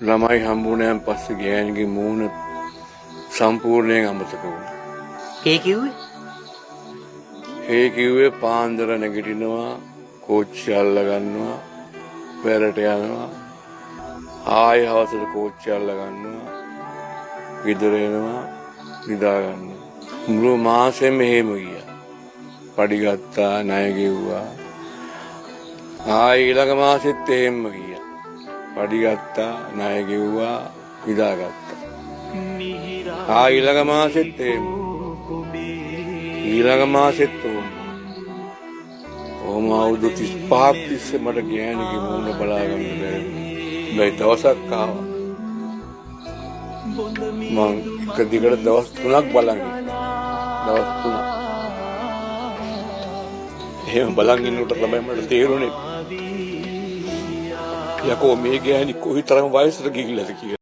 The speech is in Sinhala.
ළමයි හම්බුනයන් පස්සේ ගෑණිගේ මූණ සම්පූර්ණයෙන් අමතක වුණා. ඒ කිව්වේ? ඒ කිව්වේ පාන්දර නැගිටිනවා, කෝච්චිය අල්ල ගන්නවා, පෙරට යනවා, ආයෙ හවසට කෝච්චිය අල්ල ගන්නවා, ගෙදර එනවා, නිදා ගන්නවා. මුළු මාසෙම එහෙම ගියා. පඩි ගත්තා, ණය ගෙව්වා. ආයෙ ඊළඟ මාසෙත් එහෙම ගියා. පඩි ගත්තා, ණය ගෙව්වා, නිදාගත්තා. ඊළඟ මාසෙත් එහෙම. ඊළඟ මාසෙත් ඔහොම අවුරුදු 35ක් තිස්සේ මට ගෑණිගේ මූණ බලා ගන්න බැරි. මේ දවසක් ආවා. මං එක දිගට දවස් 3ක් බලන් හිටියා. දවස් 3ක්. එහෙම බලන් ඉන්නකොට තමයි මට තේරුනේ යකෝ මේ ගෑණි කොයිතරම් වයසට ගිහිල්ලාද කියලා.